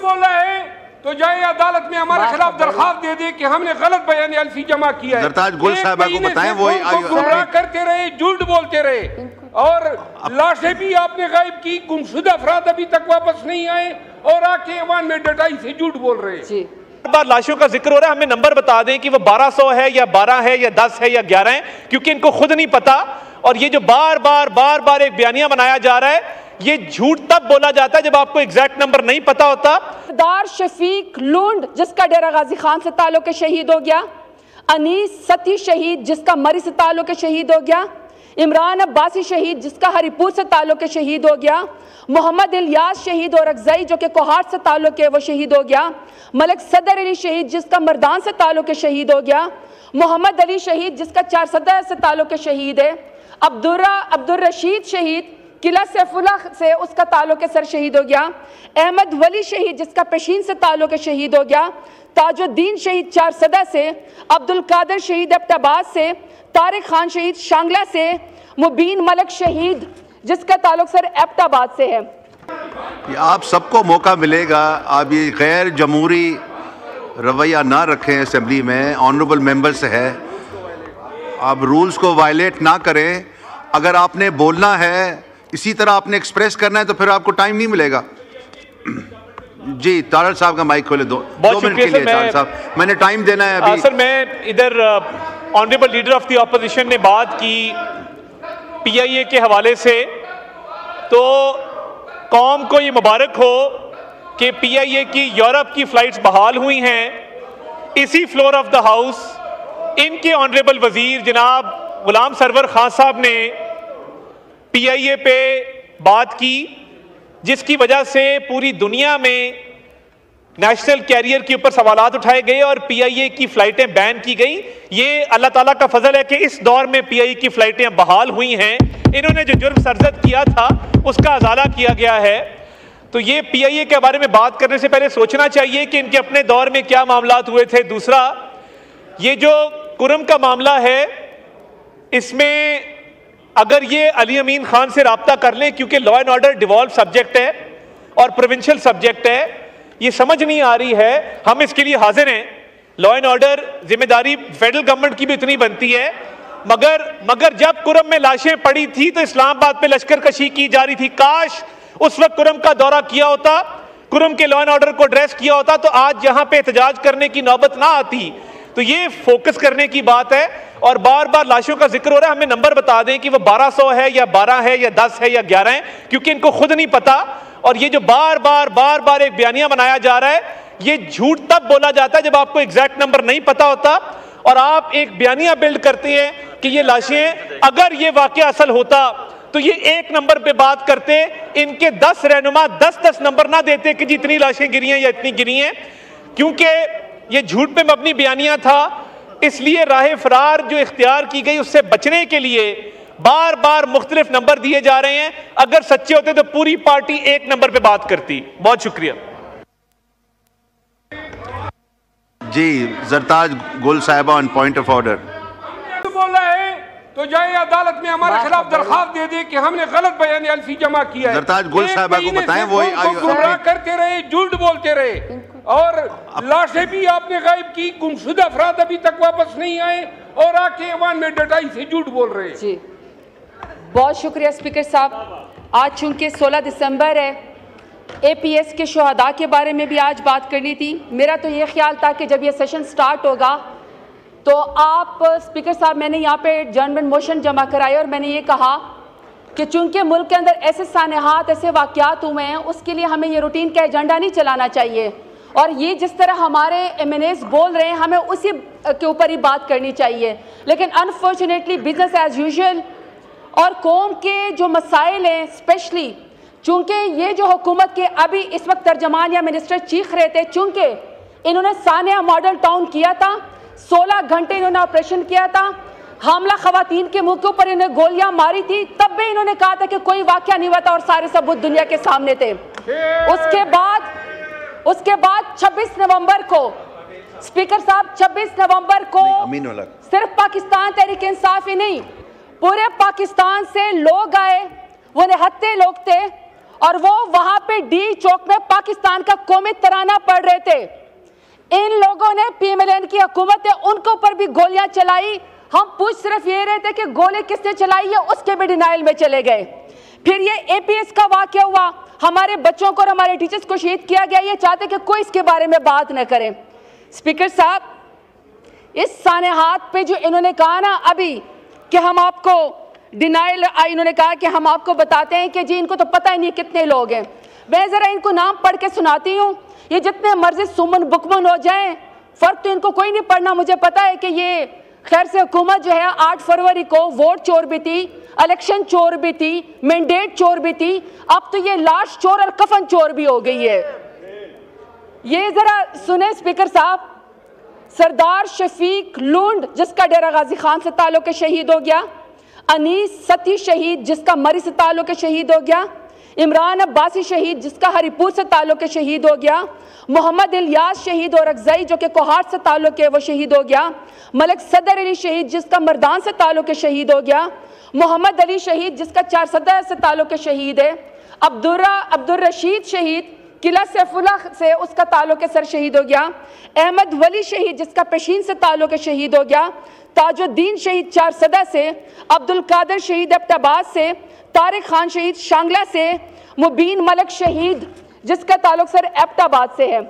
بولا ہے تو جائے عدالت میں ہمارے خلاف درخواست دے دے کہ ہم نے غلط بیان الفی جمع کیا ہے. زرتاج گل صاحبہ کو بتائیں وہ گمراہ کرتے رہے, جھوٹ بولتے رہے, اور لاشیں بھی آپ نے غائب کی. گمشدہ افراد ابھی تک واپس نہیں آئے اور آ کے ایوان میں ڈٹائی سے جھوٹ بول رہے ہیں. بار لاشوں کا ذکر ہو رہا ہے, ہمیں نمبر بتا دیں کہ وہ 1200 ہے یا 12 ہے یا 10 ہے یا 11 ہے, کیونکہ ان کو خود نہیں پتا. اور یہ جو بار بار ایک بیانیہ بنایا جا رہا ہے, یہ جھوٹ تب بولا جاتا ہے جب آپ کو ایگزیکٹ نمبر نہیں پتا ہوتا. دار شفیق لونڈ جس کا ڈیرہ غازی خان سے تعلق ہے شہید ہو گیا, انیس ستی شہید جس کا مری سے تعلق ہے شہید ہو گیا, عمران عباسی شہید جس کا ہری پور سے تعلق ہے شہید ہو گیا, محمد الیاس شہید اور اکزئی جو کہ کوہاٹ سے تعلق ہے وہ شہید ہو گیا, ملک صدر علی شہید جس کا مردان سے تعلق ہے شہید ہو گیا, محمد علی شہید جس کا چار صدر سے تعلق ہے شہید ہے, عبدالرشید شہید قلعہ سیف اللہ سے اس کا تعلق ہے سر شہید ہو گیا, احمد ولی شہید جس کا پیشین سے تعلق ہے شہید ہو گیا, تاج الدین شہید چار صدر سے, عبدالقادر شہید ایبٹ آباد سے, طارق خان شہید شانگلہ سے, مبین ملک شہید جس کا تعلق سر ایبٹ آباد سے ہے. آپ سب کو موقع ملے گا, آپ یہ غیر جمہوری رویہ نہ رکھیں اسمبلی میں, آنریبل ممبر سے ہے, آپ رولز کو وائلیٹ نہ کریں. اگر آپ نے بولنا ہے اسی طرح آپ نے ایکسپریس کرنا ہے تو پھر آپ کو ٹائم نہیں ملے گا. جی طارق صاحب کا مائک کھولے, 2 منٹ کے لیے. طارق صاحب میں نے ٹائم دینا ہے ابھی. سر میں ادھر honourable leader of the opposition نے بات کی پی آئی اے کے حوالے سے, تو قوم کو یہ مبارک ہو کہ پی آئی اے کی یورپ کی فلائٹس بحال ہوئی ہیں. اسی فلور آف دا ہاؤس ان کے آنریبل وزیر جناب غلام سرور خان صاحب نے پی آئی اے پہ بات کی, جس کی وجہ سے پوری دنیا میں نیشنل کیریئر کے اوپر سوالات اٹھائے گئے اور پی آئی اے کی فلائٹیں بین کی گئیں. یہ اللہ تعالیٰ کا فضل ہے کہ اس دور میں پی آئی اے کی فلائٹیں بحال ہوئی ہیں. انہوں نے جو جرم سرزد کیا تھا اس کا ازالہ کیا گیا ہے. تو یہ پی آئی اے کے بارے میں بات کرنے سے پہلے سوچنا چاہیے کہ ان کے اپنے دور میں کیا معاملات ہوئے تھے. دوسرا, یہ جو کرم کا معاملہ ہے, اس میں اگر یہ علی امین خان سے رابطہ کر لیں, کیونکہ law and order devalue subject ہے اور پروونشل سبجیکٹ ہے, یہ سمجھ نہیں آ رہی ہے. ہم اس کے لیے حاضر ہیں, لا اینڈ آرڈر ذمہ داری فیڈرل گورنمنٹ کی بھی اتنی بنتی ہے, مگر جب کرم میں لاشیں پڑی تھی تو اسلام آباد پہ لشکر کشی کی جا رہی تھی. کاش اس وقت کرم کا دورہ کیا ہوتا, کرم کے لا اینڈ آرڈر کو ایڈریس کیا ہوتا, تو آج یہاں پہ احتجاج کرنے کی نوبت نہ آتی. تو یہ فوکس کرنے کی بات ہے. اور بار لاشوں کا ذکر ہو رہا ہے, ہمیں نمبر بتا دیں کہ وہ 1200 ہے یا 12 ہے یا 10 ہے یا 11 ہے, کیونکہ ان کو خود نہیں پتا. اور یہ جو بار ایک بیانیہ بنایا جا رہا ہے, یہ جھوٹ تب بولا جاتا ہے جب آپ کو ایگزیکٹ نمبر نہیں پتا ہوتا, اور آپ ایک بیانیہ بلڈ کرتے ہیں کہ یہ لاشیں, اگر یہ واقعہ اصل ہوتا تو یہ ایک نمبر پہ بات کرتے, ان کے 10 رہنما 10 نمبر نہ دیتے کہ جی اتنی لاشیں گری ہیں یا اتنی گری ہیں. کیونکہ یہ جھوٹ پہ مبنی بیانیہ تھا, اس لیے راہ فرار جو اختیار کی گئی اس سے بچنے کے لیے بار مختلف نمبر دیے جا رہے ہیں. اگر سچے ہوتے تو پوری پارٹی ایک نمبر پہ بات کرتی. بہت شکریہ. جی زرتاج گل صاحبہ آن پوائنٹ آف آرڈر. بولا ہے تو جائے عدالت میں ہمارے خلاف درخواست دے دے کہ ہم نے غلط بیان الفی جمع کیا ہے. زرتاج گل صاحبہ کو بتائیں وہ گمراہ کرتے رہے, جھوٹ بولتے رہے, اور لاشیں بھی آپ نے غائب کی. گمشدہ افراد ابھی تک واپس نہیں آئے اور آ کے ایوان میں ڈٹائی سے جھوٹ بول رہے ہیں. جی بہت شکریہ اسپیکر صاحب. آج چونکہ 16 دسمبر ہے, اے پی ایس کے شہداء کے بارے میں بھی آج بات کرنی تھی. میرا تو یہ خیال تھا کہ جب یہ سیشن سٹارٹ ہوگا تو آپ اسپیکر صاحب, میں نے یہاں پہ جرنمنٹ موشن جمع کرائی اور میں نے یہ کہا کہ چونکہ ملک کے اندر ایسے سانحات, ایسے واقعات ہوئے ہیں, اس کے لیے ہمیں یہ روٹین کا ایجنڈا نہیں چلانا چاہیے, اور یہ جس طرح ہمارے ایم این ایز بول رہے ہیں ہمیں اسی کے اوپر ہی بات کرنی چاہیے. لیکن انفارچونیٹلی بزنس ایز یوزول اور قوم کے جو مسائل ہیں, اسپیشلی چونکہ یہ جو حکومت کے ابھی اس وقت ترجمان یا منسٹر چیخ رہے تھے, چونکہ انہوں نے سانحہ ماڈل ٹاؤن کیا تھا, 16 گھنٹے انہوں نے آپریشن کیا تھا, حاملہ خواتین کے منہ کے اوپر انہوں نے گولیاں ماری تھی, تب بھی انہوں نے کہا تھا کہ کوئی واقعہ نہیں ہوا تھا اور سارے ثبوت دنیا کے سامنے تھے. اس کے بعد 26 نومبر کو اسپیکر صاحب 26 نومبر کو صرف پاکستان تحریک انصاف ہی نہیں, پورے پاکستان سے لوگ آئے, وہ نہتے لوگ تھے, اور وہ وہاں پہ ڈی چوک میں پاکستان کا قومی ترانہ پڑھ رہے تھے. ان لوگوں نے پی ایم ایل این کی حکومت ہے ان کے اوپر بھی گولیاں چلائی. ہم پوچھ صرف یہ رہے تھے کہ گولے کس نے چلائی ہے, اس کے بھی ڈینائل میں چلے گئے. پھر یہ اے پی ایس کا واقعہ ہوا, ہمارے بچوں کو اور ہمارے ٹیچرز کو شہید کیا گیا, یہ چاہتے کہ کوئی اس کے بارے میں بات نہ کرے. اسپیکر صاحب, اس سانحات پہ جو انہوں نے کہا نا ابھی کہ ہم آپ کو ڈینائل, انہوں نے کہا کہ ہم آپ کو بتاتے ہیں کہ جی ان کو تو پتہ ہی نہیں کتنے لوگ ہیں. میں ذرا ان کو نام پڑھ کے سناتی ہوں, یہ جتنے مرضی سمن بکمن ہو جائیں فرق تو ان کو کوئی نہیں پڑنا. مجھے پتا ہے کہ یہ خیر سے حکومت جو ہے 8 فروری کو ووٹ چور بھی تھی, الیکشن چور بھی تھی, مینڈیٹ چور بھی تھی, اب تو یہ لاش چور اور کفن چور بھی ہو گئی ہے. یہ ذرا سنیں اسپیکر صاحب, سردار شفیق لونڈ جس کا ڈیرہ غازی خان سے تعلق ہے شہید ہو گیا, انیس ستی شہید جس کا مری سے تعلق ہے شہید ہو گیا, عمران عباسی شہید جس کا ہری پور سے تعلق ہے شہید ہو گیا, محمد الیاس شہید اور اکزئی جو کہ کوہاٹ سے تعلق ہے وہ شہید ہو گیا, ملک صدر علی شہید جس کا مردان سے تعلق ہے شہید ہو گیا, محمد علی شہید جس کا 4 صدر سے تعلق ہے شہید ہے, عبدالرشید شہید قلعہ سیف اللہ سے اس کا تعلق ہے سر شہید ہو گیا, احمد ولی شہید جس کا پیشین سے تعلق ہے شہید ہو گیا, تاج الدین شہید 4 صدر سے, عبدالقادر شہید ایبٹ آباد سے, طارق خان شہید شانگلہ سے, مبین ملک شہید جس کا تعلق سر ایبٹ آباد سے ہے.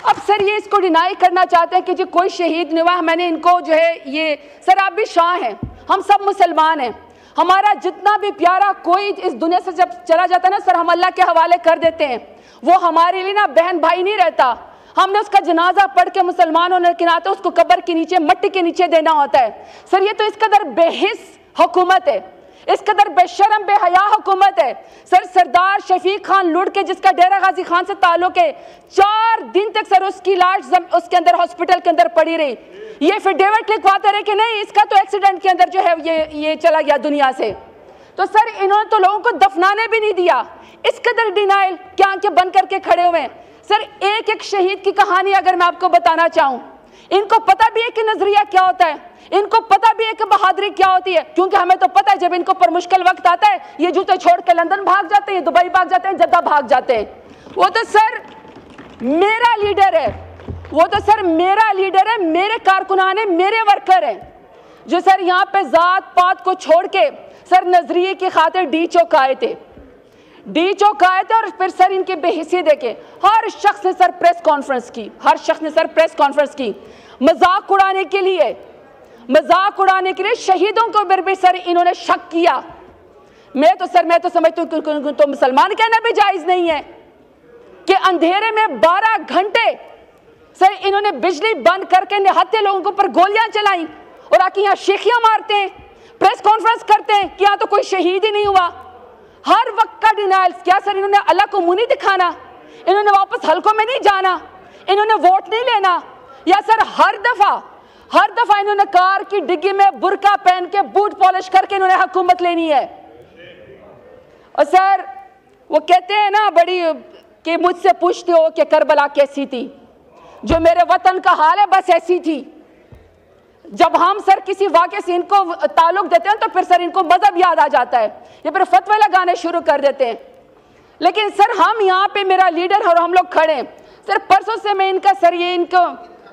اب سر یہ اس کو ڈینائی کرنا چاہتے ہیں کہ جی کوئی شہید نہیں ہوا. میں نے ان کو جو ہے یہ سر آپ بھی شاہ ہیں, ہم سب مسلمان ہیں, ہمارا جتنا بھی پیارا کوئی اس دنیا سے جب چلا جاتا ہے نا سر ہم اللہ کے حوالے کر دیتے ہیں, وہ ہمارے لیے نا بہن بھائی نہیں رہتا. ہم نے اس کا جنازہ پڑھ کے مسلمانوں نے کناتے اس کو قبر کے نیچے مٹی کے نیچے دینا ہوتا ہے. سر یہ تو اس قدر بے حس حکومت ہے, اس قدر بے شرم بے حیا حکومت ہے. سر سردار شفیق خان لوٹ کے جس کا ڈیرہ غازی خان سے تعلق ہے 4 دن تک سر اس کی لاش اس کے اندر ہاسپٹل کے اندر پڑی رہی. یہ پھر ڈیوڈ لکھواتے رہے کہ نہیں اس کا تو ایکسیڈنٹ کے اندر جو ہے یہ چلا گیا دنیا سے. تو سر انہوں نے تو لوگوں کو دفنانے بھی نہیں دیا. اس قدر ڈینائل کیا آنکھیں بند کر کے کھڑے ہوئے ہیں. سر ایک ایک شہید کی کہانی اگر میں آپ کو بتانا چاہوں, ان کو پتہ بھی ہے کہ نظریہ کیا ہوتا ہے, ان کو پتہ بھی ہے کہ بہادری کیا ہوتی ہے, کیونکہ ہمیں تو پتہ ہے جب ان کو پر مشکل وقت آتا ہے یہ جوتے چھوڑ کے لندن بھاگ جاتے ہیں, دبئی بھاگ جاتے ہیں, جدہ بھاگ جاتے ہیں. وہ تو سر میرا لیڈر ہے, وہ تو سر میرا لیڈر ہے, میرے کارکنان ہیں, میرے ورکر ہیں جو سر یہاں پہ ذات پات کو چھوڑ کے سر نظریے کی خاطر ڈی چوک آئے تھے, ڈی چوک آئے تھے. اور پھر سر ان کی بے حسی دیکھیں, ہر شخص نے سر پریس کانفرنس کی, ہر شخص نے سر پریس کانفرنس کی مذاق اڑانے کے لیے, مذاق اڑانے کے لیے. شہیدوں کو بھی سر انہوں نے شک کیا. میں تو سمجھتا ہوں تو مسلمان کہنا بھی جائز نہیں ہے کہ اندھیرے میں 12 گھنٹے سر انہوں نے بجلی بند کر کے نہتے لوگوں کو پر گولیاں چلائیں اور آ کے یہاں شیخیاں مارتے ہیں, پریس کانفرنس کرتے ہیں کہ یہاں تو کوئی شہید ہی نہیں ہوا. ہر وقت کا ڈینائل. کیا سر انہوں نے اللہ کو منہ نہیں دکھانا, انہوں نے واپس حلقوں میں نہیں جانا, انہوں نے ووٹ نہیں لینا, یا سر ہر دفعہ انہوں نے کار کی ڈگی میں برقع پہن کے بوٹ پالش کر کے انہوں نے حکومت لینی ہے. اور سر وہ کہتے ہیں نا بڑی کہ مجھ سے پوچھتے ہو کہ کربلا کیسی تھی, جو میرے وطن کا حال ہے بس ایسی تھی. جب ہم سر کسی واقعے سے ان کو تعلق دیتے ہیں تو پھر سر ان کو مذہب یاد آ جاتا ہے, یہ پھر فتوے لگانے شروع کر دیتے ہیں. لیکن سر ہم یہاں پہ میرا لیڈر اور ہم لوگ کھڑے ہیں. سر پرسوں سے میں ان کا سر یہ ان کو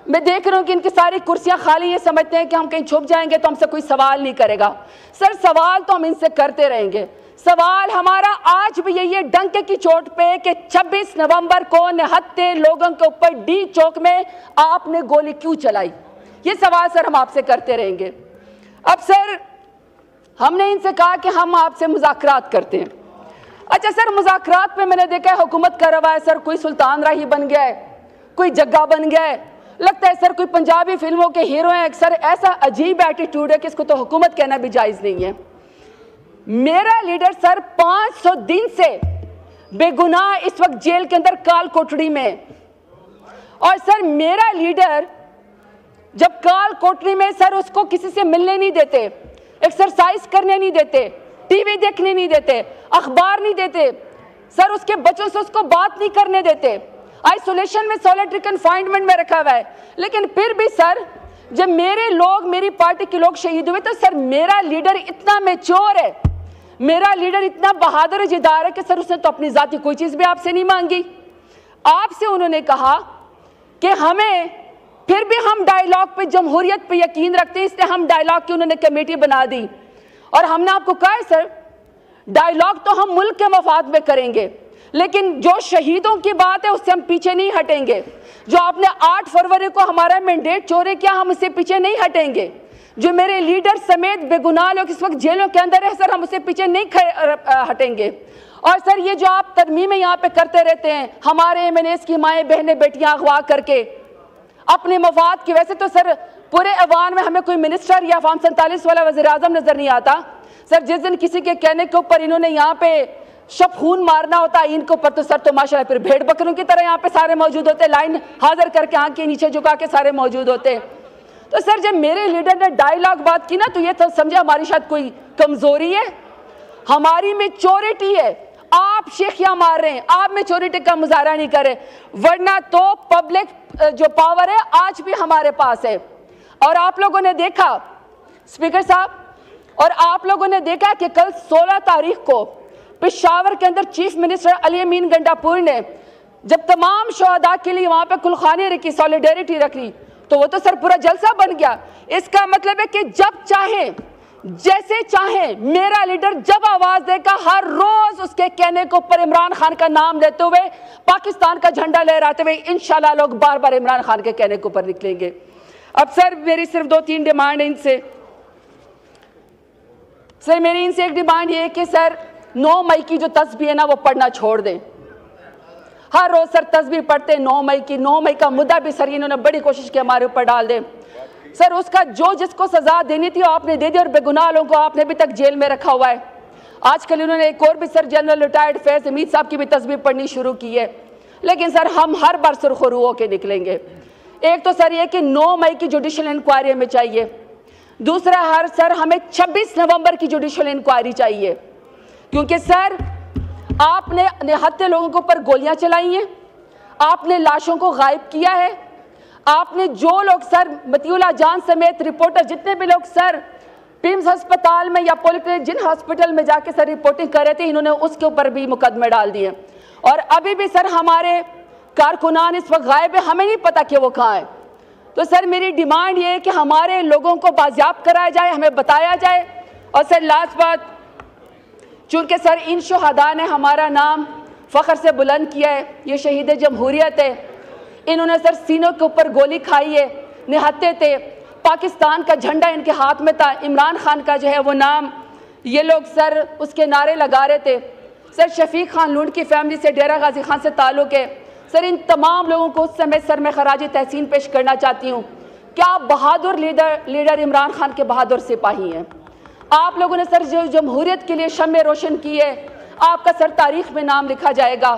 میں دیکھ رہا ہوں کہ ان کی ساری کرسیاں خالی, یہ سمجھتے ہیں کہ ہم کہیں چھپ جائیں گے تو ہم سے کوئی سوال نہیں کرے گا. سر سوال تو ہم ان سے کرتے رہیں گے. سوال ہمارا آج بھی یہی ہے ڈنکے کی چوٹ پہ کہ 26 نومبر کو نہتے لوگوں کے اوپر ڈی چوک میں آپ نے گولی کیوں چلائی, یہ سوال سر ہم آپ سے کرتے رہیں گے. اب سر ہم نے ان سے کہا کہ ہم آپ سے مذاکرات کرتے ہیں. اچھا سر مذاکرات پہ میں نے دیکھا ہے حکومت کر رہا ہے سر, کوئی سلطان راہی بن گیا ہے, کوئی جگہ بن گیا ہے, لگتا ہے سر کوئی پنجابی فلموں کے ہیرو ہیں. سر ایسا عجیب ایٹیٹیوڈ ہے کہ اس کو تو حکومت کہنا بھی جائز نہیں ہے. میرا لیڈر سر 500 دن سے بے گناہ اس وقت جیل کے اندر کال کوٹڑی میں, اور سر میرا لیڈر جب کال کوٹڑی میں سر اس کو کسی سے ملنے نہیں دیتے, ایکسرسائز کرنے نہیں دیتے, ٹی وی دیکھنے نہیں دیتے, اخبار نہیں دیتے, سر اس کے بچوں سے اس کو بات نہیں کرنے دیتے, آئسولیشن میں سولیٹری کنفائنمنٹ میں رکھا ہوا ہے. لیکن پھر بھی سر جب میرے لوگ میری پارٹی کے لوگ شہید ہوئے تو سر میرا لیڈر اتنا میچور ہے, میرا لیڈر اتنا بہادر جدار ہے کہ سر اس نے تو اپنی ذاتی کوئی چیز بھی آپ سے نہیں مانگی. آپ سے انہوں نے کہا کہ ہمیں پھر بھی ہم ڈائیلاگ پہ جمہوریت پہ یقین رکھتے ہیں, اس لیے ہم ڈائیلاگ کی انہوں نے کمیٹی بنا دی. اور ہم نے آپ کو کہا ہے سر ڈائیلاگ تو ہم ملک کے مفاد میں کریں گے, لیکن جو شہیدوں کی بات ہے اس سے ہم پیچھے نہیں ہٹیں گے. جو آپ نے 8 فروری کو ہمارا مینڈیٹ چورے کیا, ہم اس سے پیچھے نہیں ہٹیں گے. جو میرے لیڈر سمیت بے گناہ لوگ اس وقت جیلوں کے اندر ہے سر, ہم اس سے پیچھے نہیں ہٹیں گے. اور سر یہ جو آپ ترمیمیں یہاں پہ کرتے رہتے ہیں, ہمارے ایم این ایز کی مائیں بہنیں بیٹیاں اغوا کر کے اپنے مفاد کی, ویسے تو سر پورے ایوان میں ہمیں کوئی منسٹر یا فارم 47 والا وزیر اعظم نظر نہیں آتا. سر جس دن کسی کے کہنے کے اوپر انہوں نے یہاں پہ شب خون مارنا ہوتا ہے ان کے اوپر, تو سر تو ماشاءاللہ پھر بھیڑ بکروں کی طرح یہاں پہ سارے موجود ہوتے, لائن حاضر کر کے آنکھ کے نیچے جھکا کے سارے موجود ہوتے. تو سر جب میرے لیڈر نے ڈائیلاگ بات کی نا, تو یہ سمجھے ہماری شاید کوئی کمزوری ہے, ہماری میچورٹی ہے. آپ شیخیاں مار رہے ہیں, آپ میچورٹی کا مظاہرہ نہیں کر رہے, ورنہ تو پبلک جو پاور ہے آج بھی ہمارے پاس ہے. اور آپ لوگوں نے دیکھا اسپیکر صاحب, اور آپ لوگوں نے دیکھا کہ کل 16 تاریخ کو پشاور کے اندر چیف منسٹر علی امین گنڈاپور نے جب تمام شہداء کے لیے وہاں پہ کلخانی رکھی, سولیڈیریٹی رکھی, تو وہ تو سر پورا جلسہ بن گیا. اس کا مطلب ہے کہ جب چاہیں جیسے چاہیں میرا لیڈر جب آواز دے گا, ہر روز اس کے کہنے کے اوپر عمران خان کا نام لیتے ہوئے, پاکستان کا جھنڈا لہراتے ہوئے انشاءاللہ لوگ بار بار عمران خان کے کہنے کے اوپر نکلیں گے. اب سر میری صرف 2-3 ڈیمانڈ ہیں ان سے. سر میری ان سے ایک ڈیمانڈ یہ ہے کہ سر 9 مئی کی جو تسبیح ہے نا وہ پڑھنا چھوڑ دیں. ہر روز سر تسبیح پڑھتے 9 مئی کی, 9 مئی کا مدعا بھی سر انہوں نے بڑی کوشش کی ہمارے اوپر ڈال دیں. سر اس کا جو جس کو سزا دینی تھی آپ نے دے دی, اور بے گناہ لوگوں کو آپ نے ابھی تک جیل میں رکھا ہوا ہے. آج کل انہوں نے ایک اور بھی سر جنرل ریٹائرڈ فیض حمید صاحب کی بھی تسبیح پڑھنی شروع کی ہے. لیکن سر ہم ہر بار سرخرو ہو کے نکلیں گے. ایک تو سر یہ کہ 9 مئی کی جوڈیشل انکوائری ہمیں چاہیے. دوسرا سر ہمیں 26 نومبر کی جوڈیشل انکوائری چاہیے, کیونکہ سر آپ نے نہتے لوگوں کے اوپر گولیاں چلائی ہیں, آپ نے لاشوں کو غائب کیا ہے, آپ نے جو لوگ سر مطیع اللہ جان سمیت رپورٹر جتنے بھی لوگ سر پیمز ہسپتال میں یا پولیکلینک جن ہسپتال میں جا کے سر رپورٹنگ کر رہے تھے, انہوں نے اس کے اوپر بھی مقدمے ڈال دیے. اور ابھی بھی سر ہمارے کارکنان اس وقت غائب ہیں, ہمیں نہیں پتا کہ وہ کہاں ہیں. تو سر میری ڈیمانڈ یہ ہے کہ ہمارے لوگوں کو بازیاب کرایا جائے, ہمیں بتایا جائے. اور سر لاسٹ بات, چونکہ سر ان شہداء نے ہمارا نام فخر سے بلند کیا ہے, یہ شہید جمہوریت ہے, انہوں نے سر سینوں کے اوپر گولی کھائی ہے, نہتے تھے, پاکستان کا جھنڈا ان کے ہاتھ میں تھا, عمران خان کا جو ہے وہ نام یہ لوگ سر اس کے نعرے لگا رہے تھے. سر شفیق خان لونڈ کی فیملی سے ڈیرہ غازی خان سے تعلق ہے. سر ان تمام لوگوں کو اس سمے سر میں خراج تحسین پیش کرنا چاہتی ہوں. کیا بہادر لیڈر عمران خان کے بہادر سپاہی ہیں. آپ لوگوں نے سر جو جمہوریت کے لیے شمع روشن کی ہے, آپ کا سر تاریخ میں نام لکھا جائے گا,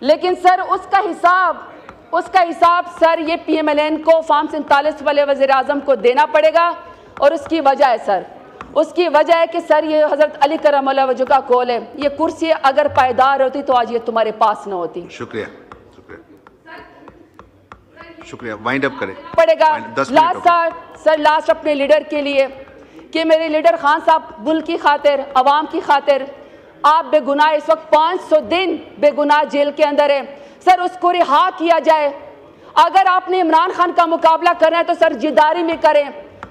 لیکن سر اس کا حساب سر یہ پی ایم ایل این کو فارم 47 والے وزیر اعظم کو دینا پڑے گا. اور اس کی وجہ ہے سر, اس کی وجہ ہے کہ سر یہ حضرت علی کرم اللہ وجہ کا قول ہے, یہ کرسی اگر پائیدار ہوتی تو آج یہ تمہارے پاس نہ ہوتی. شکریہ شکریہ. وائنڈ اپ کریں پڑے گا. لاسٹ اپنے لیڈر کے لیے کہ میرے لیڈر خان صاحب ملک کی خاطر, عوام کی خاطر, آپ بے گناہ اس وقت 500 دن بے گناہ جیل کے اندر ہے, سر اس کو رہا کیا جائے. اگر آپ نے عمران خان کا مقابلہ کرنا ہے تو سر جداری میں کریں,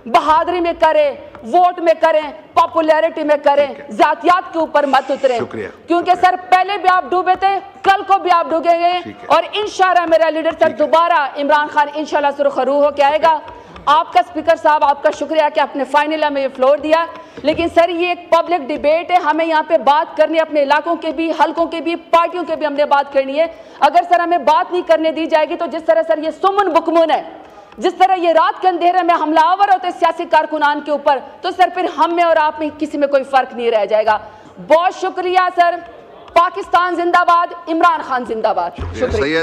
بہادری میں کریں, ووٹ میں کریں, پاپولیرٹی میں کریں, ذاتیات کے اوپر مت اتریں. کیونکہ سر پہلے بھی آپ ڈوبے تھے, کل کو بھی آپ ڈوبیں گے, اور انشاءاللہ میرا لیڈر سر دوبارہ عمران خان انشاءاللہ سرخرو ہو کے آئے گا. آپ کا اسپیکر صاحب آپ کا شکریہ کہ آپ نے فائنل ہمیں فلور دیا. لیکن سر یہ ایک پبلک ڈیبیٹ ہے, ہمیں یہاں پہ بات کرنی ہے, اپنے علاقوں کے بھی, حلقوں کے بھی, پارٹیوں کے بھی ہم نے بات کرنی ہے. اگر سر ہمیں بات نہیں کرنے دی جائے گی تو جس طرح سر یہ سمن بکمن ہے, جس طرح یہ رات کے اندھیرے میں حملہ آور ہوتے سیاسی کارکنان کے اوپر, تو سر پھر ہم میں اور آپ میں کسی میں کوئی فرق نہیں رہ جائے گا. بہت شکریہ سر. پاکستان زندہ باد, عمران خان زندہ باد. شکریہ.